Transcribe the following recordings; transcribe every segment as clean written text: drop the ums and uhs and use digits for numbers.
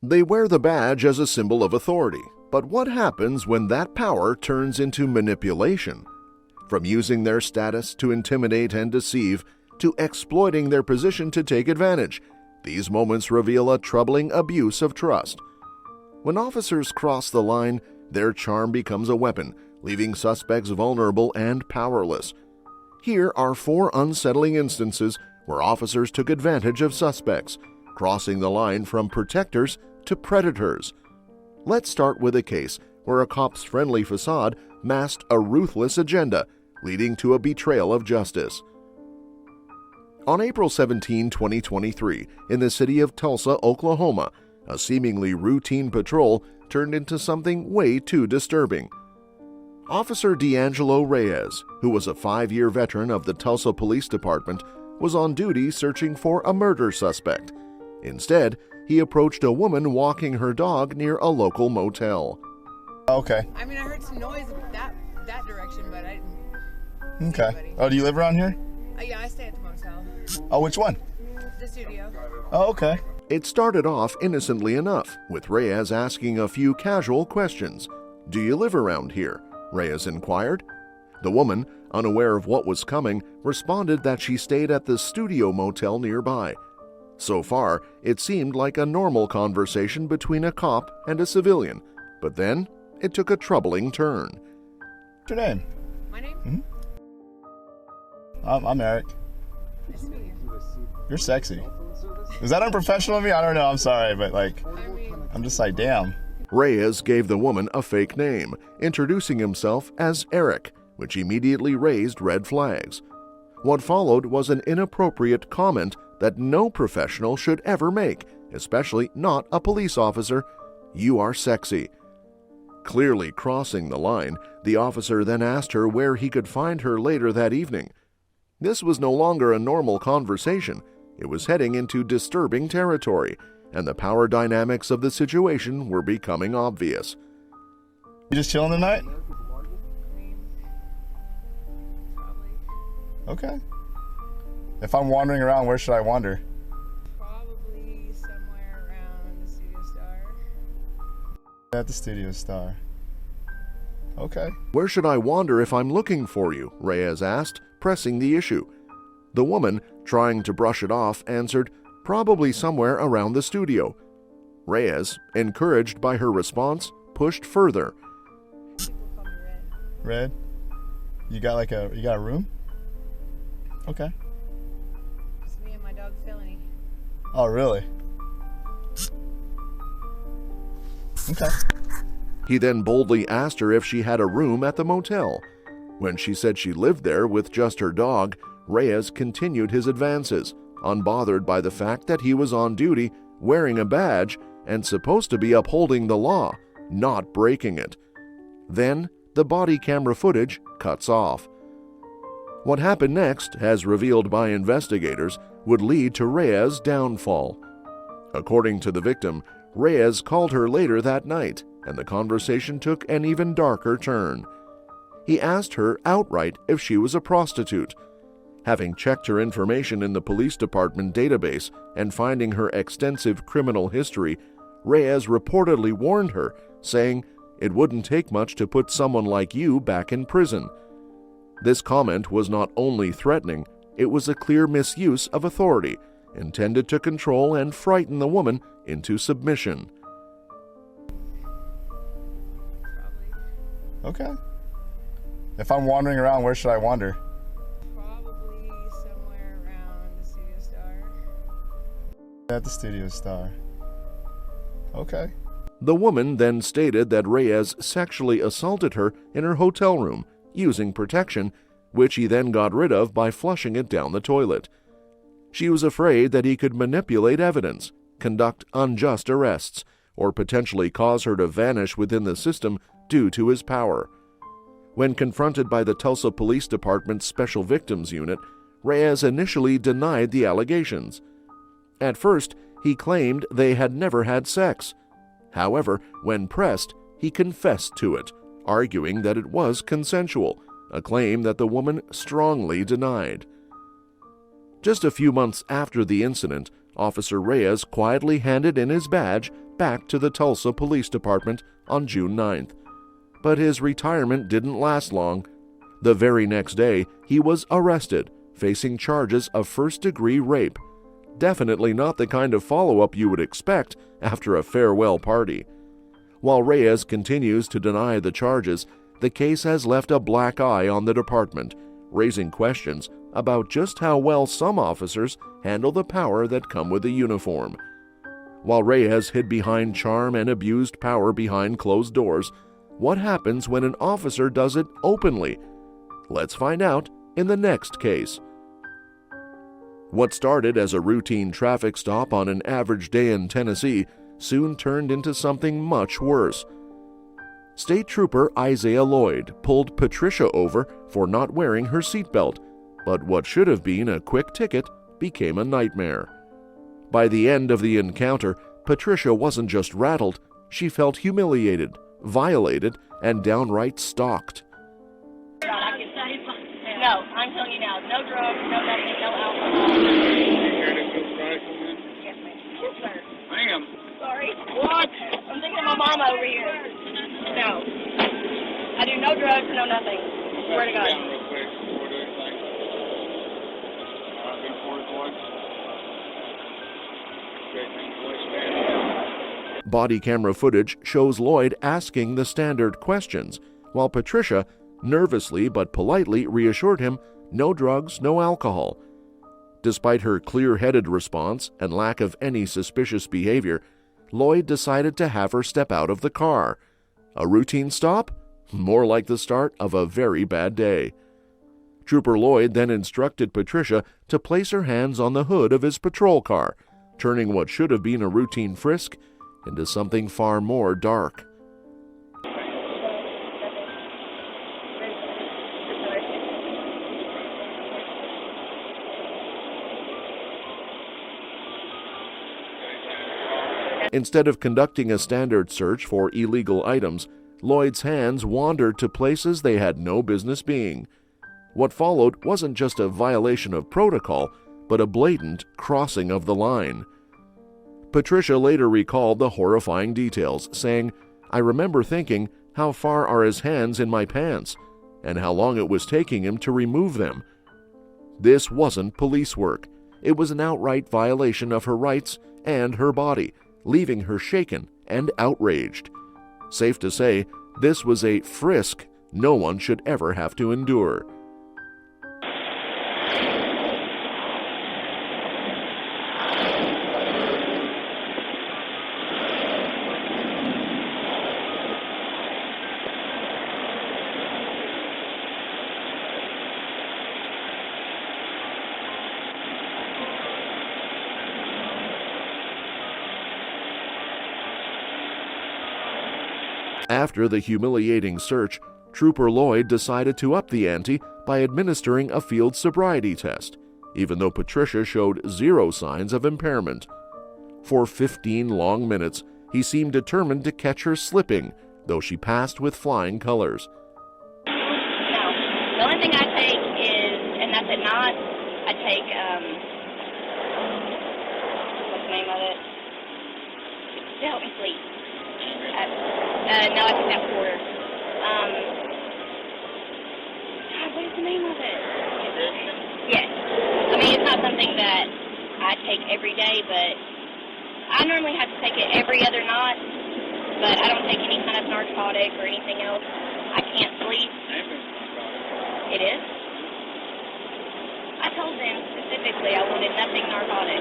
They wear the badge as a symbol of authority, but what happens when that power turns into manipulation? From using their status to intimidate and deceive, to exploiting their position to take advantage, these moments reveal a troubling abuse of trust. When officers cross the line, their charm becomes a weapon, leaving suspects vulnerable and powerless. Here are 4 unsettling instances where officers took advantage of suspects, crossing the line from protectors to predators. Let's start with a case where a cop's friendly facade masked a ruthless agenda, leading to a betrayal of justice. On April 17, 2023, in the city of Tulsa, Oklahoma, a seemingly routine patrol turned into something way too disturbing. Officer D'Angelo Reyes, who was a 5-year veteran of the Tulsa Police Department, was on duty searching for a murder suspect. Instead, he approached a woman walking her dog near a local motel. Okay. I mean, I heard some noise that direction, but I didn't see Okay. anybody. Oh, do you live around here? Yeah, I stay at the motel. Oh, which one? The studio. Oh, okay. It started off innocently enough, with Reyes asking a few casual questions. "Do you live around here?" Reyes inquired. The woman, unaware of what was coming, responded that she stayed at the studio motel nearby. So far, it seemed like a normal conversation between a cop and a civilian, but then it took a troubling turn. What's your name? My name? I'm Eric. Nice to meet you. You're sexy. Is that unprofessional of me? I don't know. I'm sorry, but like, I mean, I'm just like, damn. Reyes gave the woman a fake name, introducing himself as Eric, which immediately raised red flags. What followed was an inappropriate comment that no professional should ever make, especially not a police officer. "You are sexy." Clearly crossing the line, the officer then asked her where he could find her later that evening. This was no longer a normal conversation. It was heading into disturbing territory, and the power dynamics of the situation were becoming obvious. You just chilling tonight? I mean, probably. Okay. If I'm wandering around, where should I wander? Probably somewhere around the Studio Star. At the Studio Star. Okay. "Where should I wander if I'm looking for you?" Reyes asked, pressing the issue. The woman, trying to brush it off, answered, "Probably somewhere around the studio." Reyes, encouraged by her response, pushed further. People call me Red. Red. You got a room? Okay. It's me and my dog Felony. Oh, really? Okay. He then boldly asked her if she had a room at the motel. When she said she lived there with just her dog, Reyes continued his advances, unbothered by the fact that he was on duty, wearing a badge, and supposed to be upholding the law, not breaking it. Then, the body camera footage cuts off. What happened next, as revealed by investigators, would lead to Reyes' downfall. According to the victim, Reyes called her later that night, and the conversation took an even darker turn. He asked her outright if she was a prostitute. Having checked her information in the police department database and finding her extensive criminal history, Reyes reportedly warned her, saying, "It wouldn't take much to put someone like you back in prison." This comment was not only threatening, it was a clear misuse of authority, intended to control and frighten the woman into submission. Probably. Okay. If I'm wandering around, where should I wander? Probably somewhere around the Studio Star. At the Studio Star. Okay. The woman then stated that Reyes sexually assaulted her in her hotel room, using protection, which he then got rid of by flushing it down the toilet. She was afraid that he could manipulate evidence, conduct unjust arrests, or potentially cause her to vanish within the system due to his power. When confronted by the Tulsa Police Department's Special Victims Unit, Reyes initially denied the allegations. At first, he claimed they had never had sex. However, when pressed, he confessed to it, arguing that it was consensual, a claim that the woman strongly denied. Just a few months after the incident, Officer Reyes quietly handed in his badge back to the Tulsa Police Department on June 9th. But his retirement didn't last long. The very next day, he was arrested, facing charges of first-degree rape. Definitely not the kind of follow-up you would expect after a farewell party. While Reyes continues to deny the charges, the case has left a black eye on the department, raising questions about just how well some officers handle the power that come with a uniform. While Reyes hid behind charm and abused power behind closed doors, what happens when an officer does it openly? Let's find out in the next case. What started as a routine traffic stop on an average day in Tennessee soon turned into something much worse. State Trooper Isaiah Lloyd pulled Patricia over for not wearing her seatbelt, but what should have been a quick ticket became a nightmare. By the end of the encounter, Patricia wasn't just rattled, she felt humiliated, violated, and downright stalked. No, I'm telling you now, no drugs, no nothing, no alcohol. Yes, ma'am. Yes, sir. Ma'am. Sorry. What? I'm thinking of my mama over here. No. I do no drugs, no nothing. Swear to God. Down real quick before doing anything. Be forward, boys. Straighten the waistband. Body camera footage shows Lloyd asking the standard questions, while Patricia nervously but politely reassured him no drugs, no alcohol. Despite her clear-headed response and lack of any suspicious behavior, Lloyd decided to have her step out of the car. A routine stop? More like the start of a very bad day. Trooper Lloyd then instructed Patricia to place her hands on the hood of his patrol car, turning what should have been a routine frisk into something far more dark. Instead of conducting a standard search for illegal items, Lloyd's hands wandered to places they had no business being. What followed wasn't just a violation of protocol, but a blatant crossing of the line. Patricia later recalled the horrifying details, saying, "I remember thinking, how far are his hands in my pants, and how long it was taking him to remove them." This wasn't police work. It was an outright violation of her rights and her body, leaving her shaken and outraged. Safe to say, this was a frisk no one should ever have to endure. After the humiliating search, Trooper Lloyd decided to up the ante by administering a field sobriety test, even though Patricia showed zero signs of impairment. For 15 long minutes, he seemed determined to catch her slipping, though she passed with flying colors. No. The only thing I take is, and that's at night, I take, what's the name of it? To help me sleep. No, I took that quarter. God, what is the name of it? Yes. I mean, it's not something that I take every day, but I normally have to take it every other night, but I don't take any kind of narcotic or anything else. I can't sleep. It is? I told them specifically I wanted nothing narcotic.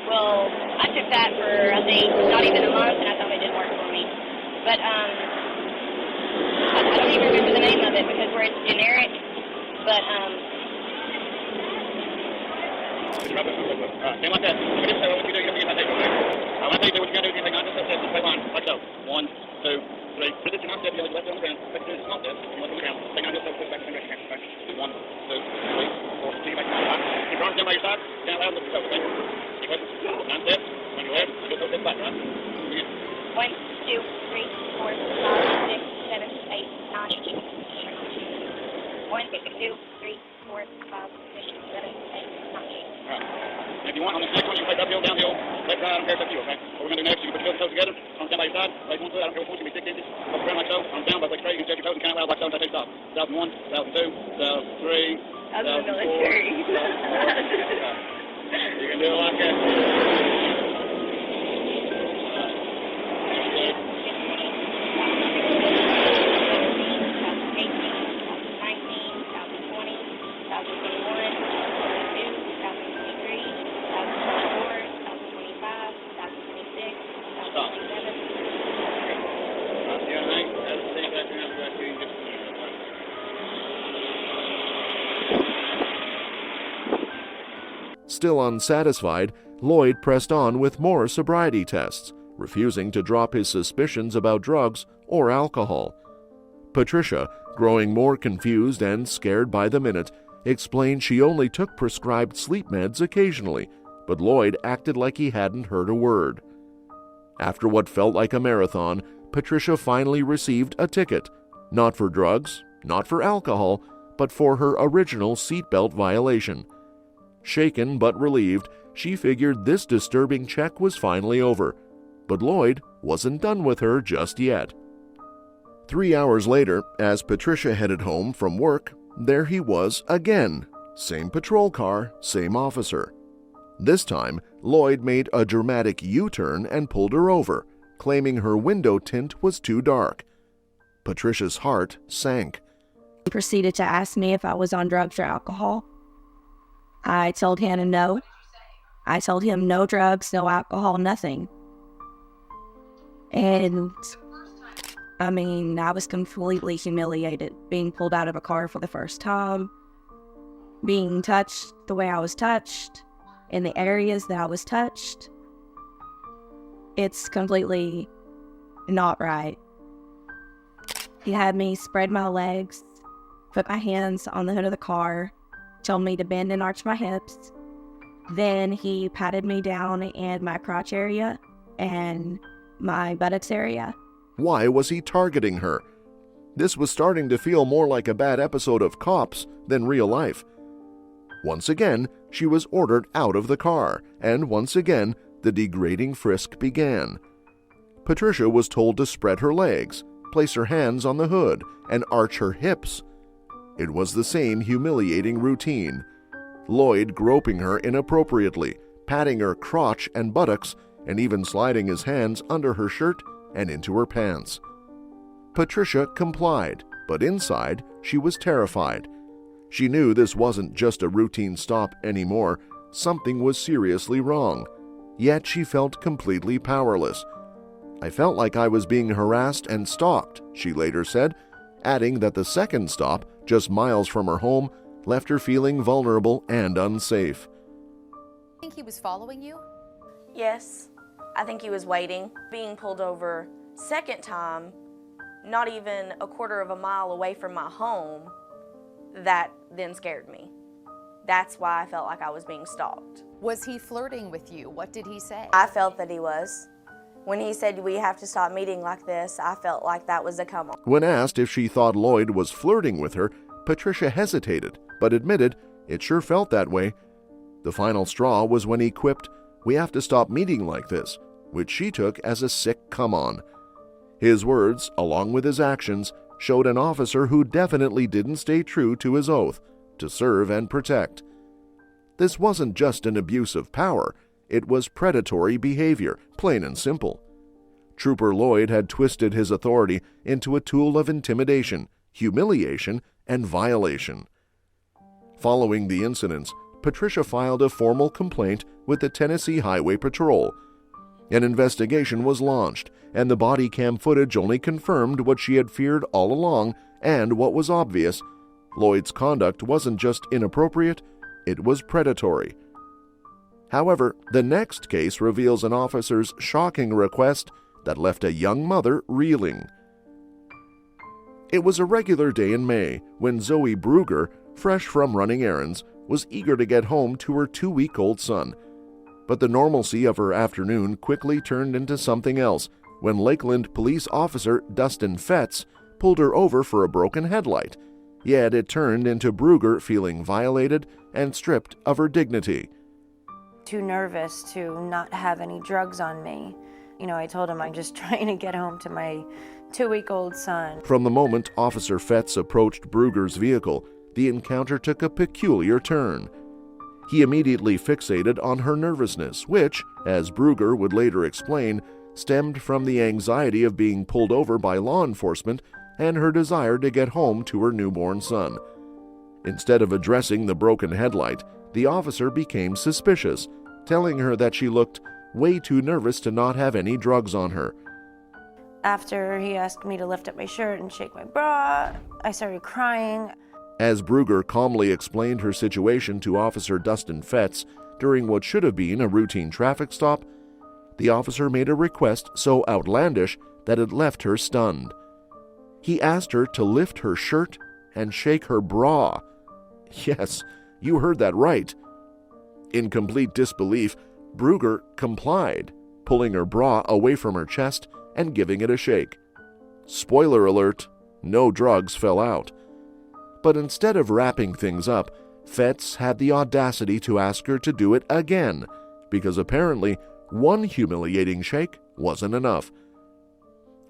Well, I took that for, I think, not even a month, and I thought it didn't work for me. But, I don't even remember the name of it because where it's generic, but, Stand like that. If it is so, what you do, you have to take it over. I want to tell you what you got to do. You take 9 steps, just play line, like so. 1, 2, 3. Put it to 9 steps, you left it on the ground. Take it to 9 steps, and let it down. Take 9 steps, push back, and back. 1, 2, 3, 4, see you back 9 times. Keep your arms down by your side, down loud, look yourself, okay? Keep it. 9 steps, on your left, and just those steps back, right? Again. 1, 2, 3, 4, 5, 6, 7, 8, 9, 1, 2, 3, 4, 5, 6, 7, 8, 9. don't care if that's you, okay? What we're going to do next, you can put your toes together, arms down by your side, legs one foot, I don't care what force, you can be 6 inches, up around like so, arms down, both legs straight, you can stretch your toes and count out loud like so until I say stop. 2001, 2002, 2003, I was in the military. you can do it like that. Still unsatisfied, Lloyd pressed on with more sobriety tests, refusing to drop his suspicions about drugs or alcohol. Patricia, growing more confused and scared by the minute, explained she only took prescribed sleep meds occasionally, but Lloyd acted like he hadn't heard a word. After what felt like a marathon, Patricia finally received a ticket, not for drugs, not for alcohol, but for her original seatbelt violation. Shaken but relieved, she figured this disturbing check was finally over, but Lloyd wasn't done with her just yet. 3 hours later, as Patricia headed home from work, there he was again. Same patrol car, same officer. This time, Lloyd made a dramatic U-turn and pulled her over, claiming her window tint was too dark. Patricia's heart sank. He proceeded to ask me if I was on drugs or alcohol. I told him no. I told him no drugs, no alcohol, nothing. And I was completely humiliated, being pulled out of a car for the first time, being touched the way I was touched, in the areas that I was touched. It's completely not right. He had me spread my legs, put my hands on the hood of the car, told me to bend and arch my hips. Then he patted me down in my crotch area and my buttocks area. Why was he targeting her? This was starting to feel more like a bad episode of Cops than real life. Once again, she was ordered out of the car, and once again, the degrading frisk began. Patricia was told to spread her legs, place her hands on the hood, and arch her hips. It was the same humiliating routine. Lloyd groping her inappropriately, patting her crotch and buttocks, and even sliding his hands under her shirt and into her pants. Patricia complied, but inside she was terrified. She knew this wasn't just a routine stop anymore. Something was seriously wrong. Yet she felt completely powerless. "I felt like I was being harassed and stalked," she later said, adding that the second stop, just miles from her home, left her feeling vulnerable and unsafe. Think he was following you? Yes, I think he was waiting. Being pulled over second time, not even a quarter of a mile away from my home, that then scared me. That's why I felt like I was being stalked. Was he flirting with you? What did he say? I felt that he was. When he said we have to stop meeting like this, I felt like that was a come on. When asked if she thought Lloyd was flirting with her, Patricia hesitated, but admitted it sure felt that way. The final straw was when he quipped, "We have to stop meeting like this," which she took as a sick come-on. His words, along with his actions, showed an officer who definitely didn't stay true to his oath to serve and protect. This wasn't just an abuse of power, it was predatory behavior, plain and simple. Trooper Lloyd had twisted his authority into a tool of intimidation, humiliation, and violation. Following the incidents, Patricia filed a formal complaint with the Tennessee Highway Patrol. An investigation was launched, and the body cam footage only confirmed what she had feared all along and what was obvious. Lloyd's conduct wasn't just inappropriate, it was predatory. However, the next case reveals an officer's shocking request that left a young mother reeling. It was a regular day in May when Zoe Bruger, fresh from running errands, was eager to get home to her 2-week-old son. But the normalcy of her afternoon quickly turned into something else when Lakeland police officer Dustin Fetz pulled her over for a broken headlight. Yet it turned into Bruger feeling violated and stripped of her dignity. too nervous to not have any drugs on me. You know, I told him I'm just trying to get home to my 2-week-old son. From the moment Officer Fetz approached Brugger's vehicle, the encounter took a peculiar turn. He immediately fixated on her nervousness, which, as Brugger would later explain, stemmed from the anxiety of being pulled over by law enforcement and her desire to get home to her newborn son. Instead of addressing the broken headlight, the officer became suspicious, telling her that she looked way too nervous to not have any drugs on her. After he asked me to lift up my shirt and shake my bra, I started crying. As Brugger calmly explained her situation to Officer Dustin Fetz during what should have been a routine traffic stop, the officer made a request so outlandish that it left her stunned. He asked her to lift her shirt and shake her bra. Yes, you heard that right. In complete disbelief, Brugger complied, pulling her bra away from her chest and giving it a shake. Spoiler alert, no drugs fell out. But instead of wrapping things up, Fetz had the audacity to ask her to do it again, because apparently one humiliating shake wasn't enough.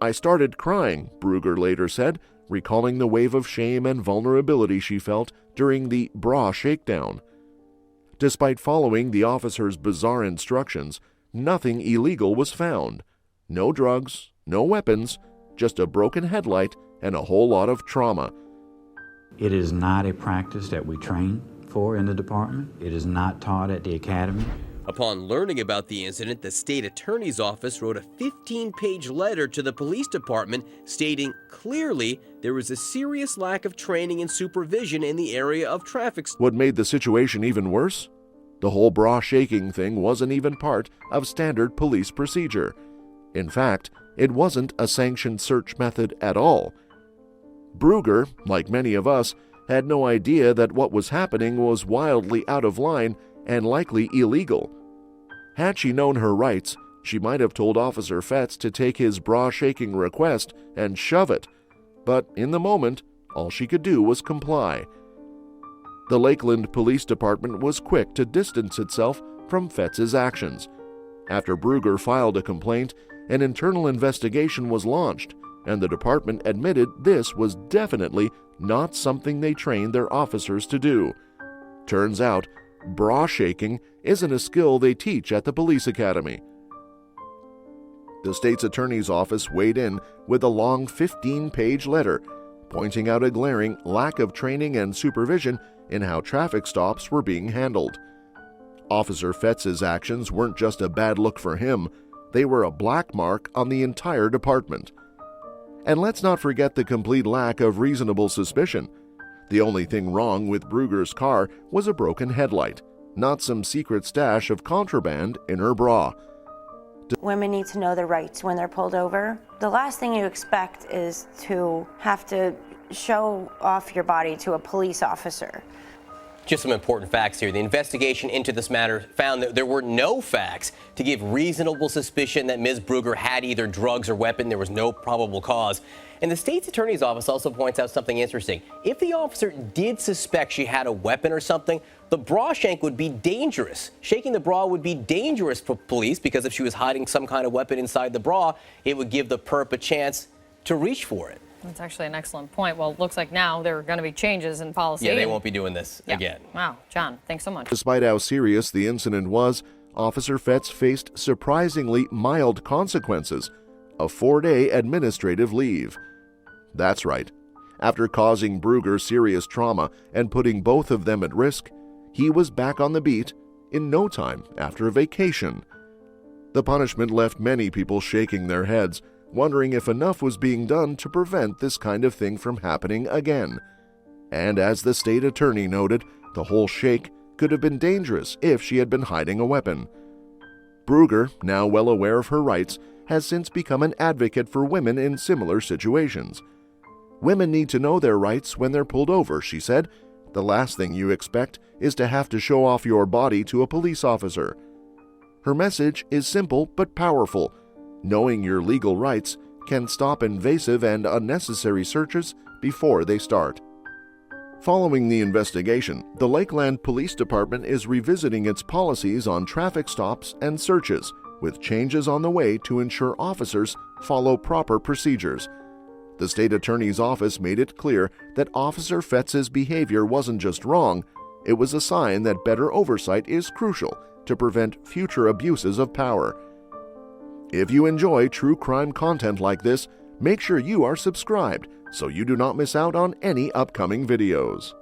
I started crying, Brugger later said, recalling the wave of shame and vulnerability she felt during the bra shakedown. Despite following the officer's bizarre instructions, nothing illegal was found. No drugs, no weapons, just a broken headlight and a whole lot of trauma. It is not a practice that we train for in the department. It is not taught at the academy. Upon learning about the incident, the state attorney's office wrote a 15-page letter to the police department stating clearly there was a serious lack of training and supervision in the area of traffic. What made the situation even worse? The whole bra shaking thing wasn't even part of standard police procedure. In fact, it wasn't a sanctioned search method at all. Brugger, like many of us, had no idea that what was happening was wildly out of line and likely illegal. Had she known her rights, she might have told Officer Fetz to take his bra-shaking request and shove it, but in the moment, all she could do was comply. The Lakeland Police Department was quick to distance itself from Fetz's actions. After Brugger filed a complaint, an internal investigation was launched, and the department admitted this was definitely not something they trained their officers to do. Turns out, bra shaking isn't a skill they teach at the police academy. The state's attorney's office weighed in with a long 15-page letter, pointing out a glaring lack of training and supervision in how traffic stops were being handled. Officer Fetz's actions weren't just a bad look for him, they were a black mark on the entire department. And let's not forget the complete lack of reasonable suspicion. The only thing wrong with Brugger's car was a broken headlight, not some secret stash of contraband in her bra. Women need to know their rights when they're pulled over. The last thing you expect is to have to show off your body to a police officer. Just some important facts here. The investigation into this matter found that there were no facts to give reasonable suspicion that Ms. Brugger had either drugs or weapon. There was no probable cause. And the state's attorney's office also points out something interesting. If the officer did suspect she had a weapon or something, the bra shank would be dangerous. Shaking the bra would be dangerous for police because if she was hiding some kind of weapon inside the bra, it would give the perp a chance to reach for it. That's actually an excellent point. Well, it looks like now there are going to be changes in policy. Yeah, they won't be doing this again. Wow. John, thanks so much. Despite how serious the incident was, Officer Fetz faced surprisingly mild consequences, a 4-day administrative leave. That's right. After causing Brugger serious trauma and putting both of them at risk, he was back on the beat in no time after a vacation. The punishment left many people shaking their heads, wondering if enough was being done to prevent this kind of thing from happening again. And as the state attorney noted, the whole shake could have been dangerous if she had been hiding a weapon. Brugger, now well aware of her rights, has since become an advocate for women in similar situations. Women need to know their rights when they're pulled over, she said. The last thing you expect is to have to show off your body to a police officer. Her message is simple but powerful. Knowing your legal rights can stop invasive and unnecessary searches before they start. Following the investigation, the Lakeland Police Department is revisiting its policies on traffic stops and searches, with changes on the way to ensure officers follow proper procedures. The state attorney's office made it clear that Officer Fetz's behavior wasn't just wrong, it was a sign that better oversight is crucial to prevent future abuses of power. If you enjoy true crime content like this, make sure you are subscribed so you do not miss out on any upcoming videos.